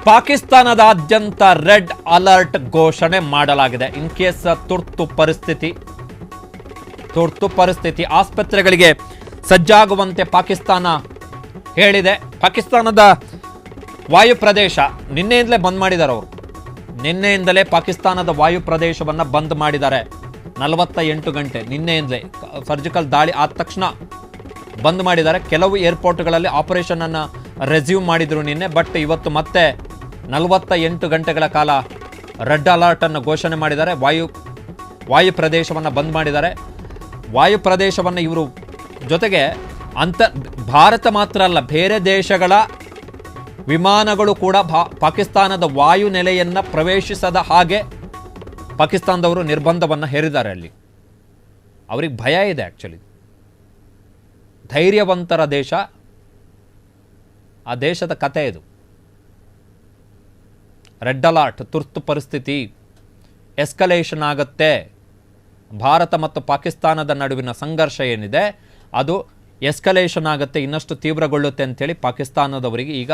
ಪಾಕಿಸ್ತಾನದಾದ್ಯಂತ red alert ಘೋಷಣೆ ಮಾಡಲಾಗಿದೆ. In case ತುರ್ತು ಪರಿಸ್ಥಿತಿ ಆಸ್ಪತ್ರೆಗಳಿಗೆ ಸಜ್ಜಾಗುವಂತೆ ಪಾಕಿಸ್ತಾನ ಹೇಳಿದೆ. ಪಾಕಿಸ್ತಾನದ ವಾಯು ಪ್ರದೇಶ ನಿನ್ನೆಯಿಂದಲೇ ಬಂದ್ ಮಾಡಿದ್ದಾರೆ. ಅವರು ನಿನ್ನೆಯಿಂದಲೇ ಪಾಕಿಸ್ತಾನದ ವಾಯು ಪ್ರದೇಶವನ್ನು ಬಂದ್ ಮಾಡಿದ್ದಾರೆ. 48 ಗಂಟೆ ನಿನ್ನೆಯಿಂದಲೇ ಸರ್ಜಿಕಲ್ ದಾಳಿ ಆದ ತಕ್ಷಣ ಬಂದ್ ಮಾಡಿದ್ದಾರೆ. ಕೆಲವು ಏರ್ಪೋರ್ಟ್ಗಳಲ್ಲಿ ಆಪರೇಷನ್ ಅನ್ನು ರೆಸ್ಯೂಮ್ ಮಾಡಿದ್ರು ನಿನ್ನೆ. ಬಟ್ ಇವತ್ತು ಮತ್ತೆ 48 ಗಂಟೆಗಳ ಕಾಲ ರೆಡ್ ಅಲರ್ಟ್ ಅನ್ನು ಘೋಷಣೆ ಮಾಡಿದ್ದಾರೆ. ವಾಯು ಪ್ರದೇಶವನ್ನು ಬಂದ್ ಮಾಡಿದ್ದಾರೆ. ವಾಯು ಪ್ರದೇಶವನ್ನು ಇವರು ಜೊತೆಗೆ ಭಾರತ ಮಾತ್ರ ಅಲ್ಲ, ಬೇರೆ ದೇಶಗಳ ವಿಮಾನಗಳು ಕೂಡ ಪಾಕಿಸ್ತಾನದ ವಾಯು ನೆಲೆಯನ್ನು ಪ್ರವೇಶಿಸದ ಹಾಗೆ ಪಾಕಿಸ್ತಾನದವರು ನಿರ್ಬಂಧವನ್ನು ಹೇರಿದ್ದಾರೆ. ಅಲ್ಲಿ ಅವ್ರಿಗೆ ಭಯ ಇದೆ. ಆ್ಯಕ್ಚುಲಿ ಧೈರ್ಯವಂತರ ದೇಶ, ಆ ದೇಶದ ಕತೆ ಇದು. ರೆಡ್ ಅಲರ್ಟ್, ತುರ್ತು ಪರಿಸ್ಥಿತಿ, ಎಸ್ಕಲೇಷನ್ ಆಗುತ್ತೆ. ಭಾರತ ಮತ್ತು ಪಾಕಿಸ್ತಾನದ ನಡುವಿನ ಸಂಘರ್ಷ ಏನಿದೆ ಅದು ಎಸ್ಕಲೇಷನ್ ಆಗುತ್ತೆ, ಇನ್ನಷ್ಟು ತೀವ್ರಗೊಳ್ಳುತ್ತೆ ಅಂತೇಳಿ ಪಾಕಿಸ್ತಾನದವರಿಗೆ ಈಗ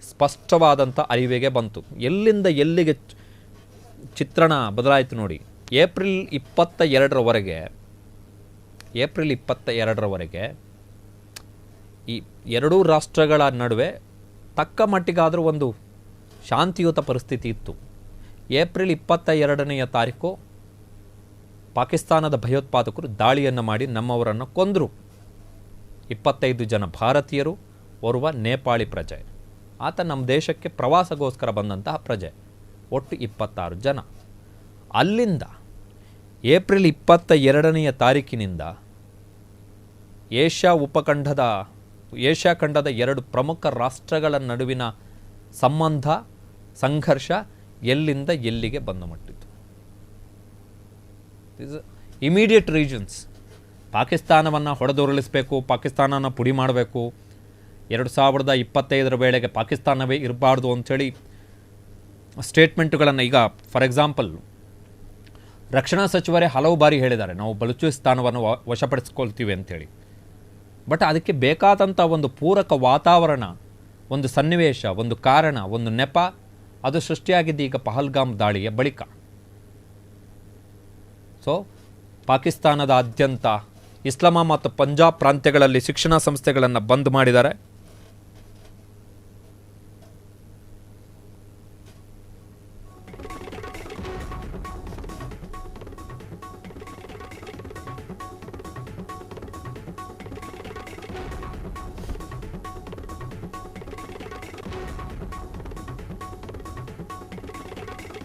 ಸ್ಪಷ್ಟವಾದಂಥ ಅರಿವಿಗೆ ಬಂತು. ಎಲ್ಲಿಂದ ಎಲ್ಲಿಗೆ ಚಿತ್ರಣ ಬದಲಾಯಿತು ನೋಡಿ. ಏಪ್ರಿಲ್ 22ರವರೆಗೆ ಈ ಎರಡೂ ರಾಷ್ಟ್ರಗಳ ನಡುವೆ ತಕ್ಕ ಮಟ್ಟಿಗಾದರೂ ಒಂದು ಶಾಂತಿಯುತ ಪರಿಸ್ಥಿತಿ ಇತ್ತು. ಏಪ್ರಿಲ್ 22ನೆಯ ತಾರೀಕು ಪಾಕಿಸ್ತಾನದ ಭಯೋತ್ಪಾದಕರು ದಾಳಿಯನ್ನು ಮಾಡಿ ನಮ್ಮವರನ್ನು ಕೊಂದರು. 25 ಜನ ಭಾರತೀಯರು, ಓರ್ವ ನೇಪಾಳಿ ಪ್ರಜೆ. ಆತ ನಮ್ಮ ದೇಶಕ್ಕೆ ಪ್ರವಾಸಗೋಸ್ಕರ ಬಂದಂತಹ ಪ್ರಜೆ. ಒಟ್ಟು 26 ಜನ. ಅಲ್ಲಿಂದ ಏಪ್ರಿಲ್ 22ನೆಯ ತಾರೀಕಿನಿಂದ ಏಷ್ಯಾ ಖಂಡದ ಎರಡು ಪ್ರಮುಖ ರಾಷ್ಟ್ರಗಳ ನಡುವಿನ ಸಂಬಂಧ, ಸಂಘರ್ಷ ಎಲ್ಲಿಂದ ಎಲ್ಲಿಗೆ ಬಂದು ಮುಟ್ಟಿತು. Immediate reasons. ಪಾಕಿಸ್ತಾನವನ್ನು ಹೊಡೆದುರುಳಿಸಬೇಕು, ಪಾಕಿಸ್ತಾನನ ಪುಡಿ ಮಾಡಬೇಕು, 2025 ವೇಳೆಗೆ ಪಾಕಿಸ್ತಾನವೇ ಇರಬಾರ್ದು ಅಂಥೇಳಿ ಸ್ಟೇಟ್ಮೆಂಟ್ಗಳನ್ನು ಈಗ ಫಾರ್ ಎಕ್ಸಾಂಪಲ್ ರಕ್ಷಣಾ ಸಚಿವರೇ ಹಲವು ಬಾರಿ ಹೇಳಿದ್ದಾರೆ, ನಾವು ಬಲೂಚಿಸ್ತಾನವನ್ನು ವಶಪಡಿಸ್ಕೊಳ್ತೀವಿ ಅಂಥೇಳಿ. ಬಟ್ ಅದಕ್ಕೆ ಬೇಕಾದಂಥ ಒಂದು ಪೂರಕ ವಾತಾವರಣ, ಒಂದು ಸನ್ನಿವೇಶ, ಒಂದು ಕಾರಣ, ಒಂದು ನೆಪ ಅದು ಸೃಷ್ಟಿಯಾಗಿದ್ದು ಈಗ ಪಹಲ್ಗಾಮ್ ದಾಳಿಯ ಬಳಿಕ. ಸೊ ಪಾಕಿಸ್ತಾನದಾದ್ಯಂತ ಇಸ್ಲಾಮಾ ಮತ್ತು ಪಂಜಾಬ್ ಪ್ರಾಂತ್ಯಗಳಲ್ಲಿ ಶಿಕ್ಷಣ ಸಂಸ್ಥೆಗಳನ್ನು ಬಂದ್ ಮಾಡಿದ್ದಾರೆ.